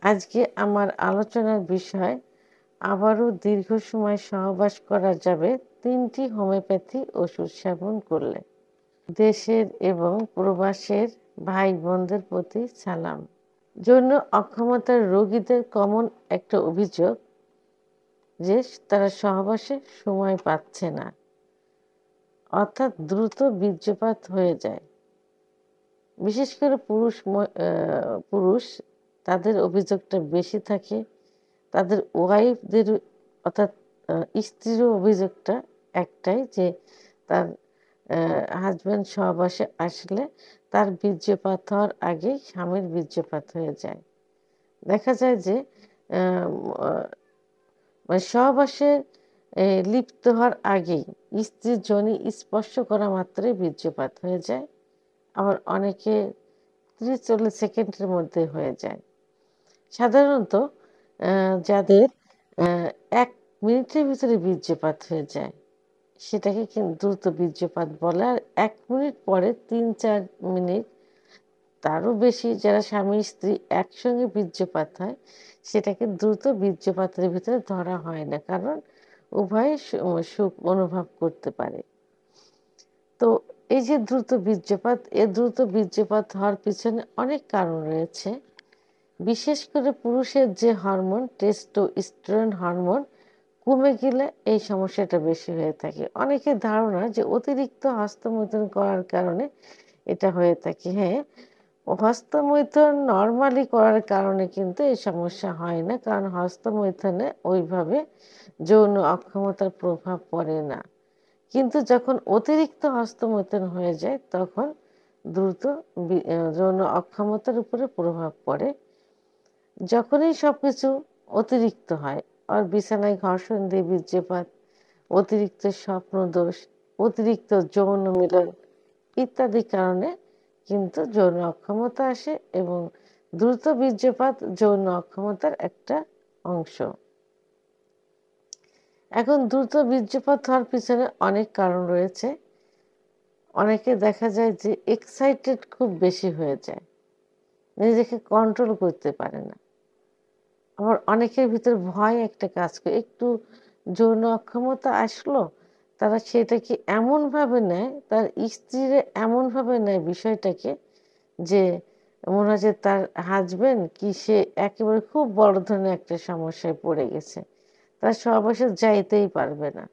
আজকে আমার আলোচনার বিষয় আবারও দীর্ঘ সময় সহবাস করা যাবে ৩টি হোমিওপ্যাথি ওষুধ সেবন করলে। দেশের এবং প্রবাসের ভাই বোনদের প্রতি সালাম। যৌন অক্ষমতার রোগীদের কমন একটা অভিযোগ যে তারা সহবাসে সময় পাচ্ছে না, অর্থাৎ দ্রুত বীর্যপাত হয়ে যায়। বিশেষ করে পুরুষ তাদের অভিযোগটা বেশি থাকে। তাদের ওয়াইফদের অর্থাৎ স্ত্রীরও অভিযোগটা একটাই যে তার হাজব্যান্ড সহবাসে আসলে তার বীর্যপাত হওয়ার আগেই স্বামীর বীর্যপাত হয়ে যায়। দেখা যায় যে মানে সহবাসে লিপ্ত হওয়ার আগেই স্ত্রীর যোনি স্পর্শ করা মাত্রই বীর্যপাত হয়ে যায়। আবার অনেকে 30-40 সেকেন্ডের মধ্যে হয়ে যায়। সাধারণত যাদের 1 মিনিটের ভিতরে বীর্যপাত হয়ে যায় সেটাকে কিন্তু দ্রুত বীর্যপাত বলে। আর 1 মিনিট পরে 3-4 মিনিট তারও বেশি যারা স্বামী স্ত্রী একসঙ্গে বীর্যপাত হয় সেটাকে দ্রুত বীর্যপাতের ভিতরে ধরা হয় না, কারণ উভয়ে সুখ অনুভব করতে পারে। তো এই যে দ্রুত বীর্যপাত, দ্রুত বীর্যপাত হওয়ার পিছনে অনেক কারণ রয়েছে। বিশেষ করে পুরুষের যে হরমোন টেস্টোস্টেরন হরমোন কমে গেলে এই সমস্যাটা বেশি হয়ে থাকে। অনেকের ধারণা যে অতিরিক্ত হস্তমৈথুন করার কারণে এটা হয়ে থাকে। হ্যাঁ, হস্তমৈথুন নর্মালি করার কারণে কিন্তু এই সমস্যা হয় না, কারণ হস্তমৈথুনে ওইভাবে যৌন অক্ষমতার প্রভাব পড়ে না। কিন্তু যখন অতিরিক্ত হস্তমৈথুন হয়ে যায় তখন দ্রুত যৌন অক্ষমতার উপরে প্রভাব পড়ে। যখনই সবকিছু অতিরিক্ত হয়, আর বিছানায় ঘর্ষণ দিয়ে বীর্যপাত, অতিরিক্ত স্বপ্নদোষ, অতিরিক্ত যৌন মিলন ইত্যাদি কারণে কিন্তু যৌন অক্ষমতা আসে এবং দ্রুত বীর্যপাত যৌন অক্ষমতার একটা অংশ। এখন দ্রুত বীর্যপাত হওয়ার পিছনে অনেক কারণ রয়েছে। অনেকে দেখা যায় যে এক্সাইটেড খুব বেশি হয়ে যায়, নিজেকে কন্ট্রোল করতে পারে না। আবার অনেকের ভিতর ভয় একটা কাজ করে, একটু যৌন অক্ষমতা আসলো তারা সেটাকে এমনভাবে নেয়, তার স্ত্রীরা এমনভাবে নেয় বিষয়টাকে যে মনে হয় যে তার হাজবেন্ড কি সে একেবারে খুব বড় ধরনের একটা সমস্যায় পড়ে গেছে, তার সহবাসে যাইতেই পারবে না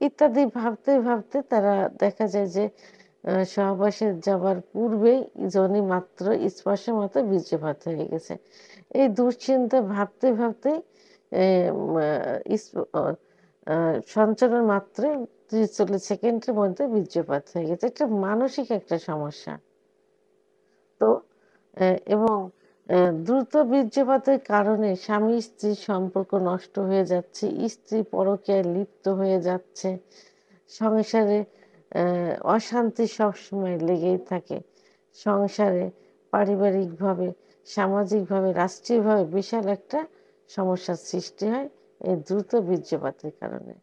ইত্যাদি ভাবতে ভাবতে তারা দেখা যায় যে সহবাসে যাবার পূর্বেই যোনি মাত্র স্পর্শ মাত্র বীর্যপাত হয়ে গেছে। এই দুশ্চিন্তা ভাবতে ভাবতে সঞ্চালন মাত্রে 30-40 সেকেন্ডের মধ্যে বীর্যপাত হয়ে গেছে। এটা মানসিক একটা সমস্যা। তো এবং দ্রুত বীর্যপাতের কারণে স্বামী স্ত্রীর সম্পর্ক নষ্ট হয়ে যাচ্ছে, স্ত্রী পরকীয়ায় লিপ্ত হয়ে যাচ্ছে, সংসারে অশান্তি সবসময় লেগেই থাকে। সংসারে পারিবারিকভাবে, সামাজিকভাবে, রাষ্ট্রীয়ভাবে বিশাল একটা সমস্যার সৃষ্টি হয় এই দ্রুত বীর্যপাতের কারণে।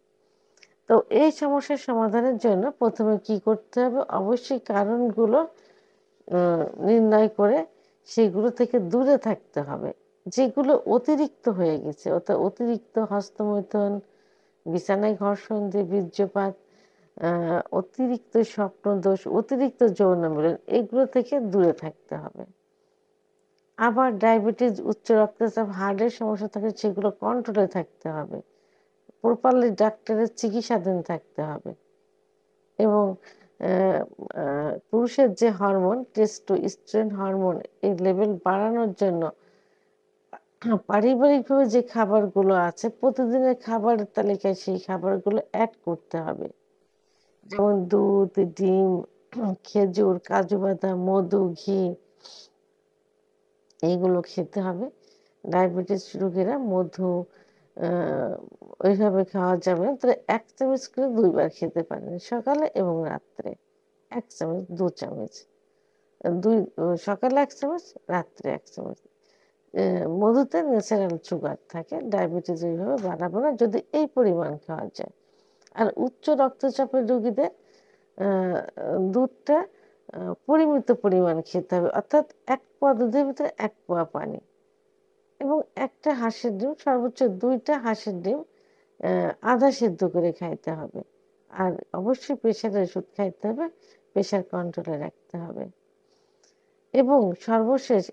তো এই সমস্যার সমাধানের জন্য প্রথমে কি করতে হবে, অবশ্যই কারণগুলো নির্ণয় করে সেগুলো থেকে দূরে থাকতে হবে। যেগুলো অতিরিক্ত হয়ে গেছে, অর্থাৎ অতিরিক্ত হস্তমৈথুন, বিছানায় ঘর্ষণ দিয়ে বীর্যপাত, অতিরিক্ত স্বপ্নদোষ, অতিরিক্ত যৌন মিলন, এগুলো থেকে দূরে থাকতে হবে। আবার ডায়াবেটিস, উচ্চ রক্তচাপ, হার্টের সমস্যা থাকে সেগুলো কন্ট্রোলে থাকতে হবে। প্রপারলি ডাক্তারের চিকিৎসাধীন থাকতে হবে। এবং পুরুষের যে হরমোন টেস্টোস্টেরন হরমোন, এই লেভেল বাড়ানোর জন্য পারিবারিকভাবে যে খাবারগুলো আছে প্রতিদিনের খাবারের তালিকায় সেই খাবারগুলো অ্যাড করতে হবে। যেমন দুধ, ডিম, খেজুর, কাজু বাদাম, মধু, ঘি, এইগুলো খেতে হবে। ডায়াবেটিস রোগীরা মধু ওইভাবে খাওয়া যাবে না, তাহলে 1 চামচ করে 2 বার খেতে পারেন, সকালে এবং রাত্রে 1 চামচ, 2 চামচ, সকালে 1 চামচ, রাত্রে 1 চামচ। মধুতে ন্যাচারাল সুগার থাকে, ডায়াবেটিস ওইভাবে বাড়াবো না যদি এই পরিমাণ খাওয়া যায়। আর উচ্চ রক্তচাপের রোগীদের দুধটা পরিমিত পরিমাণ খেতে হবে, অর্থাৎ 1 পোয়া দুধের ভিতরে 1 পোয়া পানি, এবং একটা হাঁসের ডিম, সর্বোচ্চ ২টা হাঁসের ডিম আধা সেদ্ধ করে খাইতে হবে। আর অবশ্যই প্রেশারের ওষুধ খাইতে হবে, প্রেশার কন্ট্রোলে রাখতে হবে। এবং সর্বশেষ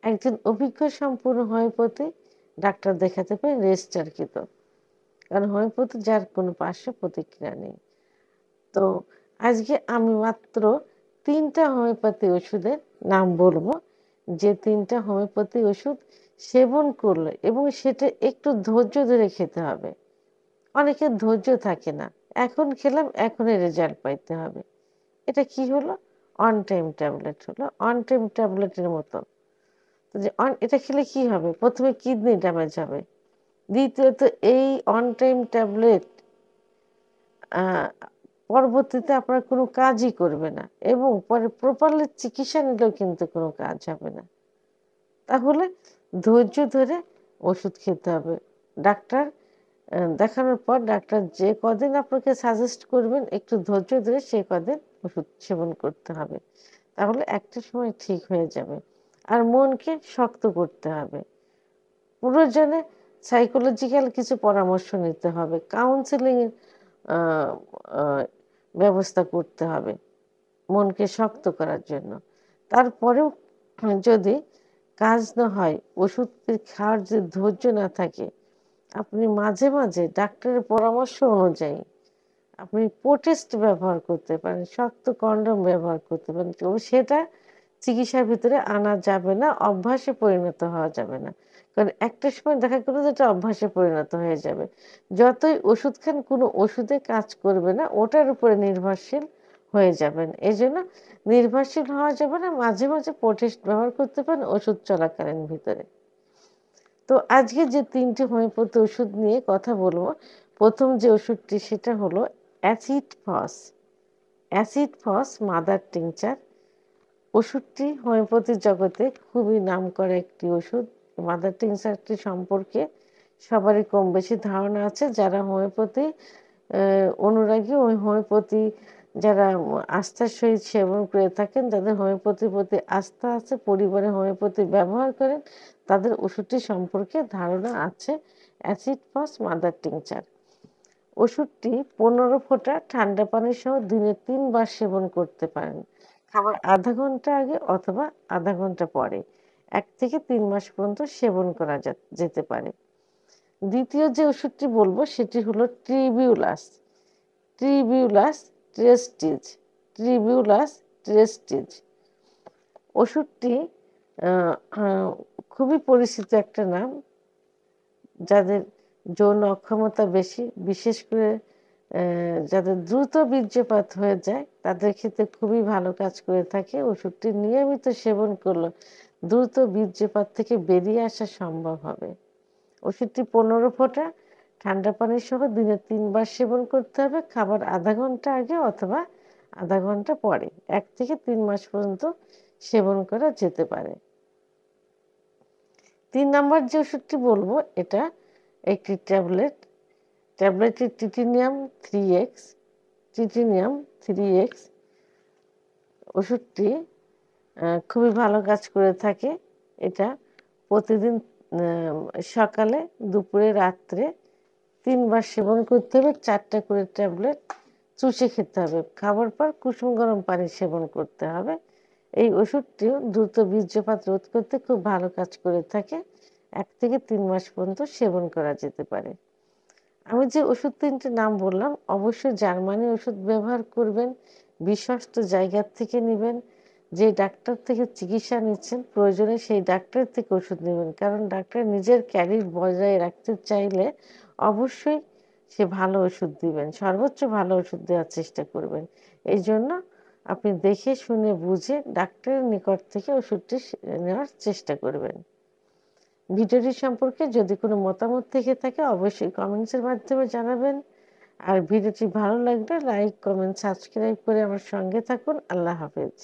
একজন অভিজ্ঞ সম্পূর্ণ হোমিওপ্যাথি ডাক্তার দেখাতে পারে রেজিস্টারকৃত, কারণ হোমিওপ্যাথি যার কোনো পার্শ্ব প্রতিক্রিয়া নেই। তো আজকে আমি মাত্র ৩টা হোমিওপ্যাথি ওষুধের নাম বলবো, যে 3টা হোমিওপ্যাথি ওষুধ সেবন করলে, এবং সেটা একটু ধৈর্য ধরে খেতে হবে। অনেকের ধৈর্য থাকে না, এখন খেলাম এখনই রেজাল্ট পাইতে হবে। এটা কি হলো? অন টাইম ট্যাবলেট হলো, অন টাইম ট্যাবলেটের মতো। তো যে এটা খেলে কি হবে? প্রথমে কিডনি ড্যামেজ হবে, দ্বিতীয়ত এই অন টাইম ট্যাবলেট পরবর্তীতে আপনার কোনো কাজই করবে না, এবং পরে প্রপারলি চিকিৎসা নিলেও কিন্তু কোনো কাজ হবে না। তাহলে ধৈর্য ধরে ওষুধ খেতে হবে। ডাক্তার দেখানোর পর ডাক্তার যে কদিন আপনাকে সাজেস্ট করবেন, একটু ধৈর্য ধরে সেই কদিন ওষুধ সেবন করতে হবে। তাহলে একটা সময় ঠিক হয়ে যাবে। আর মনকে শক্ত করতে হবে। প্রয়োজনে সাইকোলজিক্যাল কিছু পরামর্শ নিতে হবে, কাউন্সেলিংয়ের ব্যবস্থা করতে হবে মনকে শক্ত করার জন্য। তারপরেও যদি কাজ না হয়, ওষুধ খাওয়ার যে ধৈর্য না থাকে, আপনি মাঝে মাঝে ডাক্তারের পরামর্শ অনুযায়ী আপনি প্রোটেস্ট ব্যবহার করতে পারেন, শক্ত কন্ডম ব্যবহার করতে পারেন। তবে সেটা চিকিৎসার ভিতরে আনা যাবে না, অভ্যাসে পরিণত হওয়া যাবে না। কারণ একটা সময় দেখা গেল যে এটা অভ্যাসে পরিণত হয়ে যাবে। যতই ওষুধ খান, কোনো ওষুধে কাজ করবে না, ওটার উপরে নির্ভরশীল হয়ে যাবেন। এই জন্য নির্ভরশীল হওয়া যাবে না, মাঝে মাঝে প্রোটেস্ট ব্যবহার করতে পারেন ওষুধ চলাকালীন ভিতরে। তো আজকে যে 3টি হোমিওপ্যাথি ওষুধ নিয়ে কথা বলবো, প্রথম যে ওষুধটি সেটা হলো অ্যাসিড ফস, অ্যাসিড ফস মাদার টিংচার। ওষুধটি হোমিওপ্যাথি জগতে খুবই নামকরা একটি ওষুধ। মাদার টিংচারটি সম্পর্কে সবারই কম বেশি ধারণা আছে। যারা হোমিওপ্যাথি অনুরাগী, ওই হোমিওপ্যাথি যারা আস্থার সহিত সেবন করে থাকেন, যাদের হোমিওপ্যাথির প্রতি আস্থা আছে, পরিবারে হোমিওপ্যাথি ব্যবহার করেন, তাদের ওষুধটি সম্পর্কে ধারণা আছে। অ্যাসিড ফস মাদার টিংচার ওষুধটি 15 ফোঁটা ঠান্ডা পানি সহ দিনে 3 বার সেবন করতে পারেন, খাবার আধা ঘন্টা আগে অথবা আধা ঘন্টা পরে। 1 থেকে 3 মাস পর্যন্ত সেবন করা যেতে পারে। দ্বিতীয় যে ওষুধটি বলবো সেটি হলো ট্রিবিউলাস, ট্রিবিউলাস ট্রেস্টিজ, ট্রিবিউলাস ট্রেস্টিজ। ওষুধটি খুবই পরিচিত একটা নাম। যাদের যৌন অক্ষমতা বেশি, বিশেষ করে যাদের দ্রুত বীর্যপাত হয়ে যায়, তাদের ক্ষেত্রে খুবই ভালো কাজ করে থাকে। ওষুধটি নিয়মিত সেবন করলে দ্রুত বীর্যপাত থেকে বেরিয়ে আসা সম্ভব হবে। ওষুধটি 15 ফোঁটা ঠান্ডা পানি সহ দিনে 3 বার সেবন করতে হবে, খাবার আধা ঘন্টা আগে অথবা আধা ঘন্টা পরে। 1 থেকে 3 মাস পর্যন্ত সেবন করা যেতে পারে। 3 নম্বর যে ওষুধটি বলবো, এটা একটি ট্যাবলেট। ট্যাবলেটটি টিটিনিয়াম 3x, টিটিনিয়াম 3x। ওষুধটি খুবই ভালো কাজ করে থাকে। এটা প্রতিদিন সকালে, দুপুরে, রাত্রে 3 বার সেবন করতে হবে। 4টা করে ট্যাবলেট চুষে খেতে হবে। খাবার পর কুসুম গরম পানি সেবন করতে হবে। এই ওষুধটিও দ্রুত বীর্যপাত রোধ করতে খুব ভালো কাজ করে থাকে। 1 থেকে 3 মাস পর্যন্ত সেবন করা যেতে পারে। আমি যে ওষুধ 3টে নাম বললাম, অবশ্যই জার্মানি ওষুধ ব্যবহার করবেন, বিশ্বস্ত জায়গার থেকে নেবেন। যে ডাক্তার থেকে চিকিৎসা নিচ্ছেন, প্রয়োজনে সেই ডাক্তার থেকে ওষুধ নেবেন। কারণ ডাক্তার নিজের ক্যারিয়ার বজায় রাখতে চাইলে অবশ্যই সে ভালো ওষুধ দিবেন, সর্বোচ্চ ভালো ওষুধ দেওয়ার চেষ্টা করবেন। এই জন্য আপনি দেখে শুনে বুঝে ডাক্তারের নিকট থেকে ওষুধটি নেওয়ার চেষ্টা করবেন। ভিডিওটি সম্পর্কে যদি কোনো মতামত থেকে থাকে অবশ্যই কমেন্টসের মাধ্যমে জানাবেন। আর ভিডিওটি ভালো লাগলে লাইক, কমেন্ট, সাবস্ক্রাইব করে আমার সঙ্গে থাকুন। আল্লাহ হাফেজ।